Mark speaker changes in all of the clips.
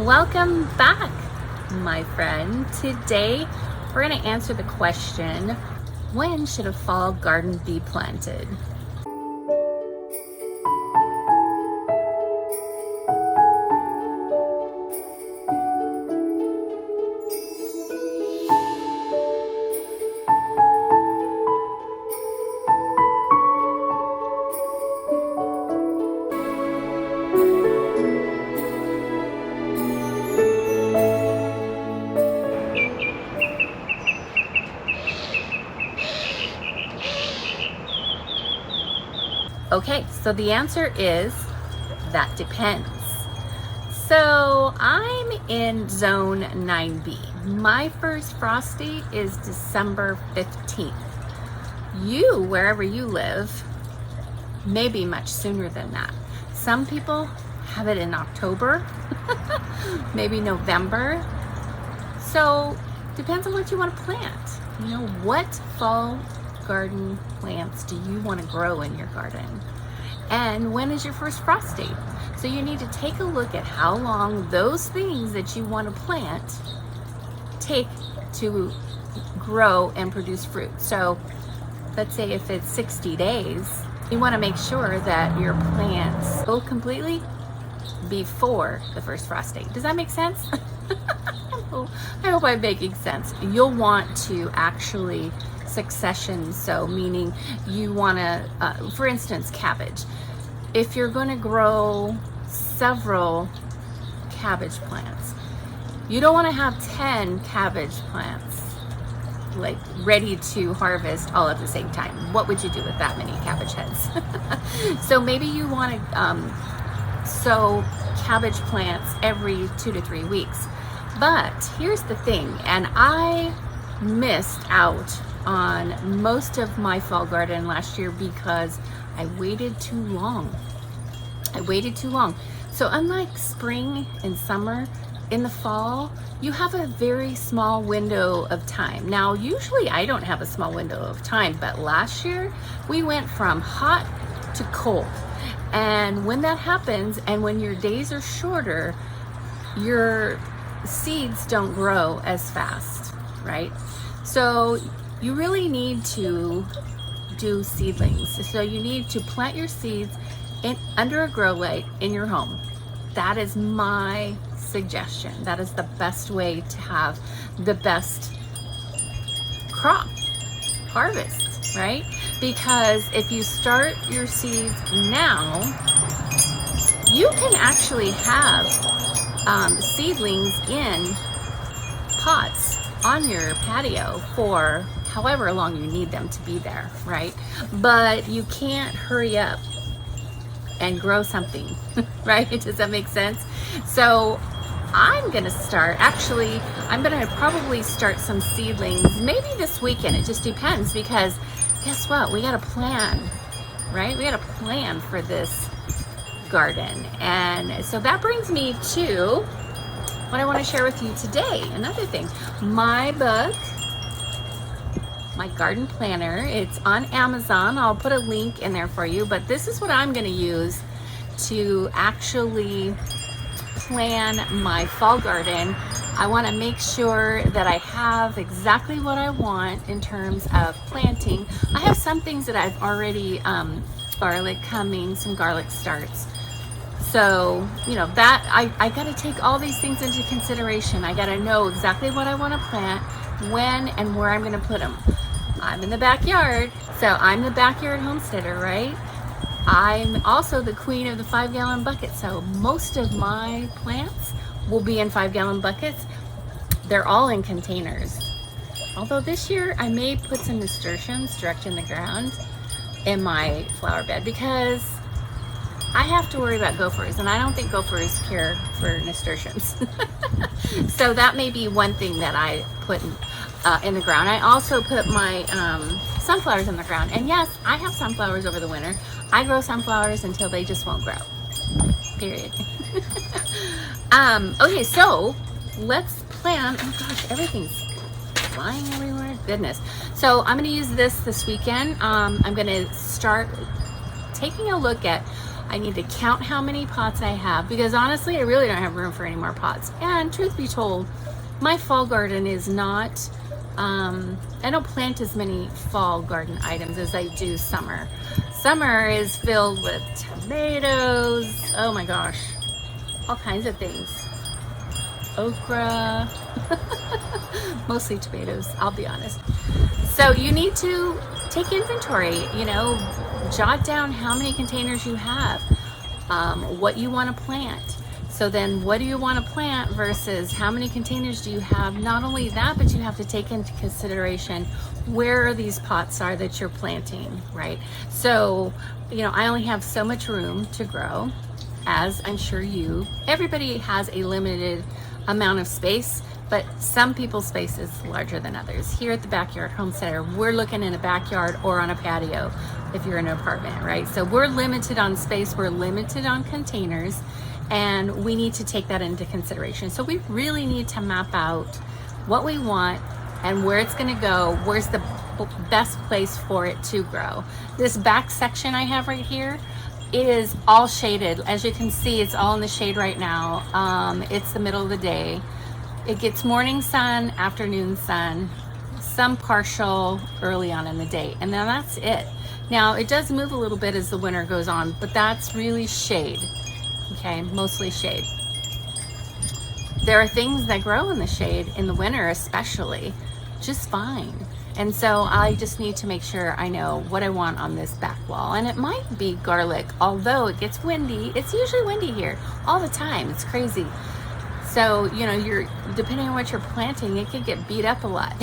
Speaker 1: Welcome back, my friend. Today we're going to answer the question, when should a fall garden be planted? Okay, so the answer is that depends. So I'm in zone 9B. My first frost date is December 15th. You, wherever you live, may be much sooner than that. Some people have it in October, maybe November. So depends on what you want to plant. You know, what fall garden plants do you want to grow in your garden? And when is your first frost date? So you need to take a look at how long those things that you want to plant take to grow and produce fruit. So let's say if it's 60 days, you want to make sure that your plants go completely before the first frost date. Does that make sense? I hope I'm making sense. You'll want to actually succession, so meaning you want to, for instance, cabbage. If you're going to grow several cabbage plants, you don't want to have 10 cabbage plants like ready to harvest all at the same time. What would you do with that many cabbage heads? So maybe you want to sow cabbage plants every 2 to 3 weeks. But here's the thing, and I missed out on most of my fall garden last year because I waited too long. So unlike spring and summer, in the fall, you have a very small window of time. Now, usually I don't have a small window of time, but last year we went from hot to cold. And when that happens, and when your days are shorter, your seeds don't grow as fast, right? So you really need to do seedlings. So you need to plant your seeds under a grow light in your home. That is my suggestion. That is the best way to have the best crop harvest, right? Because if you start your seeds now, you can actually have seedlings in pots on your patio for however long you need them to be there, right? But you can't hurry up and grow something, right? Does that make sense? So I'm gonna probably start some seedlings maybe this weekend. It just depends, because guess what? We gotta plan, right? We gotta plan for this garden. And so that brings me to what I want to share with you today. Another thing, my book, my garden planner, it's on Amazon. I'll put a link in there for you, but this is what I'm going to use to actually plan my fall garden. I want to make sure that I have exactly what I want in terms of planting. I have some things that I've already, garlic coming, some garlic starts. So, you know, that I got to take all these things into consideration. I got to know exactly what I want to plant, when, and where I'm going to put them. I'm in the backyard, so I'm the backyard homesteader, right? I'm also the queen of the 5-gallon bucket. So most of my plants will be in 5-gallon buckets. They're all in containers. Although this year I may put some nasturtiums direct in the ground in my flower bed, because I have to worry about gophers, and I don't think gophers care for nasturtiums. So that may be one thing that I put in the ground. I also put my sunflowers in the ground. And yes, I have sunflowers over the winter. I grow sunflowers until they just won't grow. Period. Okay, so let's plan. Oh gosh, everything's flying everywhere. Goodness. So I'm going to use this weekend. I'm going to start taking a look at I need to count how many pots I have, because honestly, I really don't have room for any more pots. And truth be told, my fall garden is not, I don't plant as many fall garden items as I do summer. Summer is filled with tomatoes, oh my gosh, all kinds of things. Okra, mostly tomatoes, I'll be honest. So you need to take inventory, you know, jot down how many containers you have, what you want to plant. So then what do you want to plant versus how many containers do you have? Not only that, but you have to take into consideration where these pots are that you're planting, right? So, you know, I only have so much room to grow, as I'm sure everybody has a limited amount of space, but some people's space is larger than others. Here at the Backyard Homesteader, we're looking in a backyard or on a patio if you're in an apartment, right? So we're limited on space, we're limited on containers, and we need to take that into consideration. So we really need to map out what we want and where it's gonna go, where's the best place for it to grow. This back section I have right here, it is all shaded. As you can see, it's all in the shade right now. It's the middle of the day. It gets morning sun, afternoon sun, some partial early on in the day, and then that's it. Now, it does move a little bit as the winter goes on, but that's really shade, okay, mostly shade. There are things that grow in the shade in the winter especially, just fine. And so I just need to make sure I know what I want on this back wall. And it might be garlic, although it gets windy. It's usually windy here all the time. It's crazy. So, you know, depending on what you're planting, it can get beat up a lot.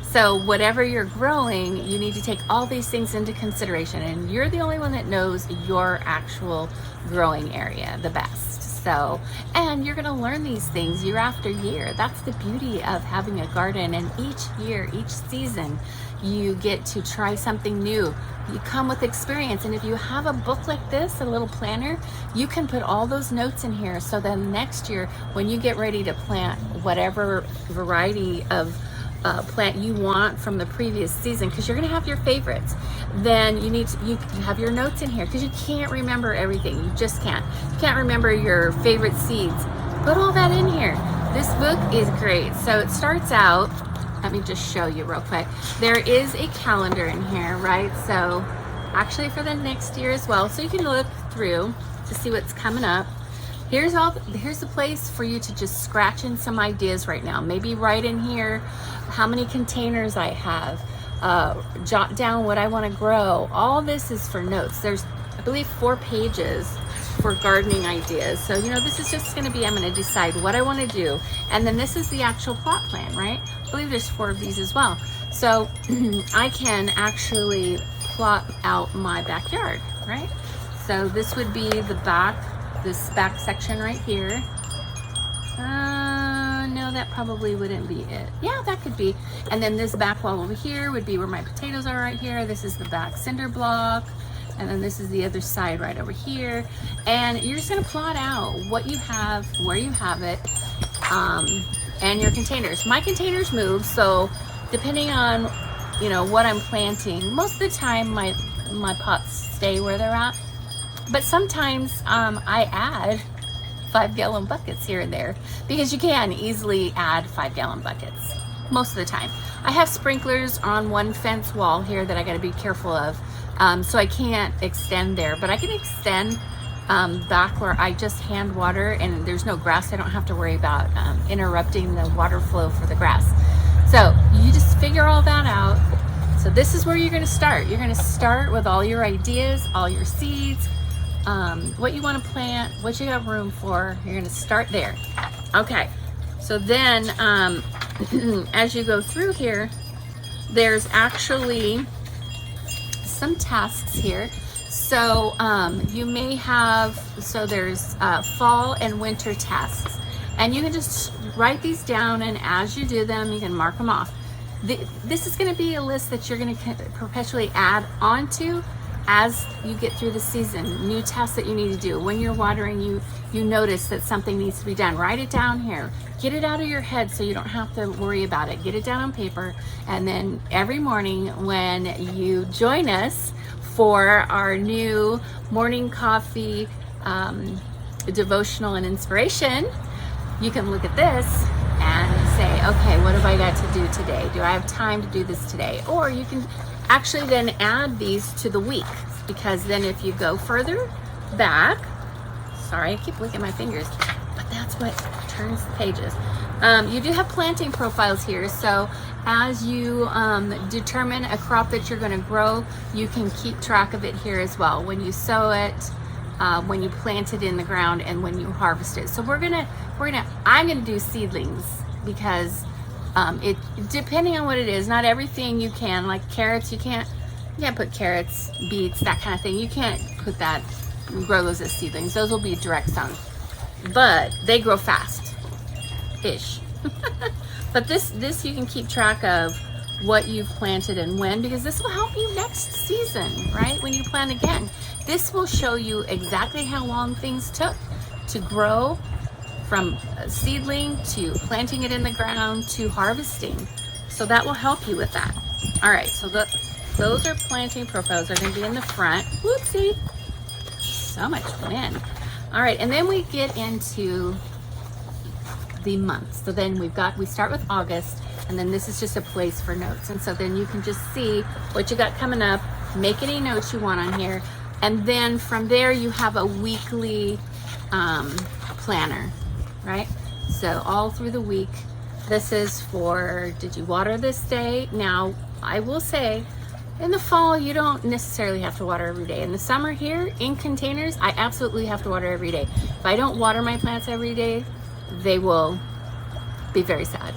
Speaker 1: So whatever you're growing, you need to take all these things into consideration. And you're the only one that knows your actual growing area the best. So, and you're gonna learn these things year after year. That's the beauty of having a garden, and each year, each season, you get to try something new. You come with experience, and if you have a book like this, a little planner, you can put all those notes in here, so then next year, when you get ready to plant whatever variety of plant you want from the previous season, because you're going to have your favorites, then you have your notes in here, because you can't remember everything. You just can't. You can't remember your favorite seeds. Put all that in here. This book is great. So it starts out, let me just show you real quick. There is a calendar in here, right? So actually for the next year as well, so you can look through to see what's coming up. Here's the place for you to just scratch in some ideas right now. Maybe write in here how many containers I have, jot down what I want to grow. All this is for notes. There's, I believe, 4 pages for gardening ideas. So, you know, this is just going to be, I'm going to decide what I want to do. And then this is the actual plot plan, right? I believe there's 4 of these as well. So I can actually plot out my backyard, right? So this would be the back, this back section right here. No, that probably wouldn't be it. Yeah, that could be. And then this back wall over here would be where my potatoes are right here. This is the back cinder block. And then this is the other side right over here. And you're just gonna plot out what you have, where you have it, and your containers. My containers move, so depending on, you know, what I'm planting, most of the time my pots stay where they're at. But sometimes I add 5-gallon buckets here and there, because you can easily add 5-gallon buckets most of the time. I have sprinklers on one fence wall here that I got to be careful of, so I can't extend there, but I can extend back where I just hand water and there's no grass. I don't have to worry about interrupting the water flow for the grass. So you just figure all that out. So this is where you're going to start. You're going to start with all your ideas, all your seeds, what you want to plant, what you have room for. You're going to start there. Okay, so then as you go through here, there's actually some tasks here. So you may have, so there's fall and winter tasks, and you can just write these down, and as you do them, you can mark them off. This is going to be a list that you're going to perpetually add onto as you get through the season. New tasks that you need to do. When you're watering, you notice that something needs to be done. Write it down here. Get it out of your head so you don't have to worry about it. Get it down on paper, and then every morning when you join us for our new morning coffee devotional and inspiration, you can look at this and say, okay, what have I got to do today? Do I have time to do this today? Or you can actually then add these to the week, because then if you go further back, sorry, I keep licking my fingers, but that's what turns the pages. You do have planting profiles here, so as you determine a crop that you're going to grow, you can keep track of it here as well. When you sow it, when you plant it in the ground, and when you harvest it. So I'm gonna do seedlings, because it, depending on what it is, not everything you can, like carrots, you can't put carrots, beets, that kind of thing. You can't put that, grow those as seedlings. Those will be direct sown, but they grow fast-ish. But this you can keep track of what you've planted and when, because this will help you next season, right? When you plant again, this will show you exactly how long things took to grow from a seedling to planting it in the ground to harvesting. So that will help you with that. All right, so those are planting profiles. They're going to be in the front. Whoopsie, so much wind. All right, and then we get into the months. So then we start with August, and then this is just a place for notes. And so then you can just see what you got coming up, make any notes you want on here, and then from there you have a weekly planner, right? So all through the week, this is for, did you water this day? Now, I will say, in the fall, you don't necessarily have to water every day. In the summer here, in containers, I absolutely have to water every day. If I don't water my plants every day, they will be very sad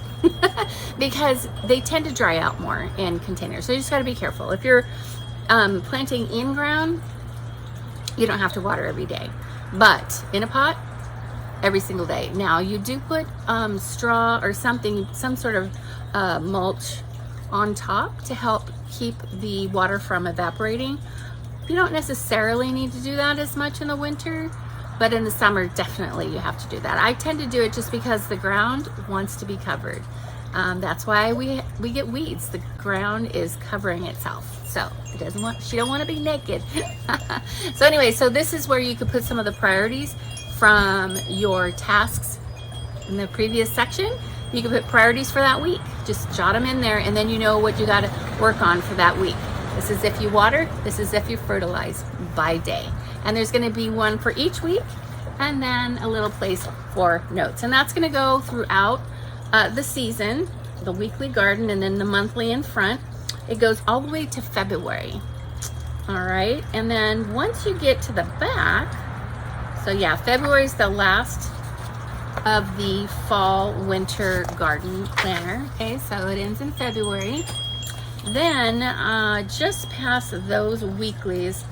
Speaker 1: because they tend to dry out more in containers. So you just got to be careful. If you're planting in ground, you don't have to water every day, but in a pot, every single day. Now you do put straw or something, some sort of mulch on top to help keep the water from evaporating. You don't necessarily need to do that as much in the winter, but in the summer, definitely you have to do that. I tend to do it just because the ground wants to be covered. That's why we get weeds. The ground is covering itself. So it doesn't want, she don't want to be naked. So anyway, so this is where you could put some of the priorities from your tasks in the previous section. You can put priorities for that week. Just jot them in there, and then you know what you got to work on for that week. This is if you water, this is if you fertilize by day. And there's going to be one for each week, and then a little place for notes. And that's going to go throughout the season, the weekly garden, and then the monthly in front. It goes all the way to February. All right. And then once you get to the back, so yeah, February is the last of the fall winter garden planner. Okay, so it ends in February. Then just past those weeklies,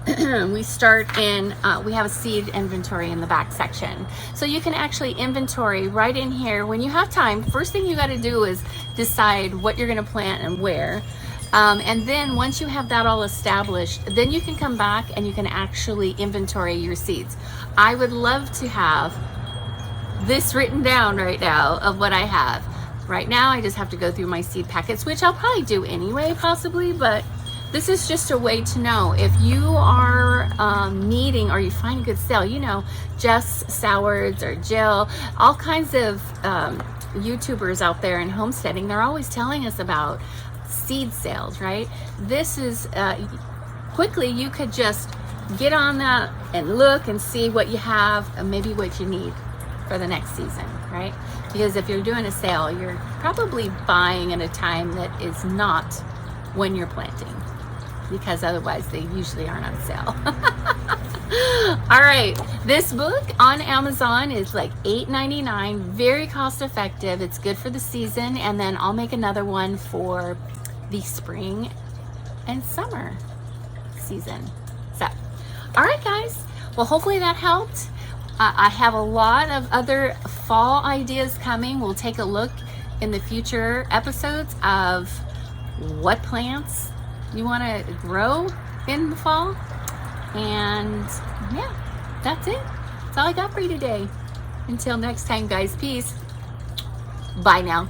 Speaker 1: we start in, we have a seed inventory in the back section. So you can actually inventory right in here when you have time. First thing you got to do is decide what you're going to plant and where. And then once you have that all established, then you can come back and you can actually inventory your seeds. I would love to have this written down right now of what I have. Right now, I just have to go through my seed packets, which I'll probably do anyway, possibly, but this is just a way to know if you are needing, or you find a good sale, you know, Jess Sowards or Jill, all kinds of YouTubers out there in homesteading, they're always telling us about seed sales, right? This is, quickly, you could just get on that and look and see what you have and maybe what you need for the next season, right? Because if you're doing a sale, you're probably buying at a time that is not when you're planting, because otherwise they usually aren't on sale. All right, this book on Amazon is like $8.99, very cost effective. It's good for the season, and then I'll make another one for the spring and summer season. So, all right, guys. Well, hopefully that helped. I have a lot of other fall ideas coming. We'll take a look in the future episodes of what plants you want to grow in the fall. And yeah, that's it. That's all I got for you today. Until next time, guys. Peace. Bye now.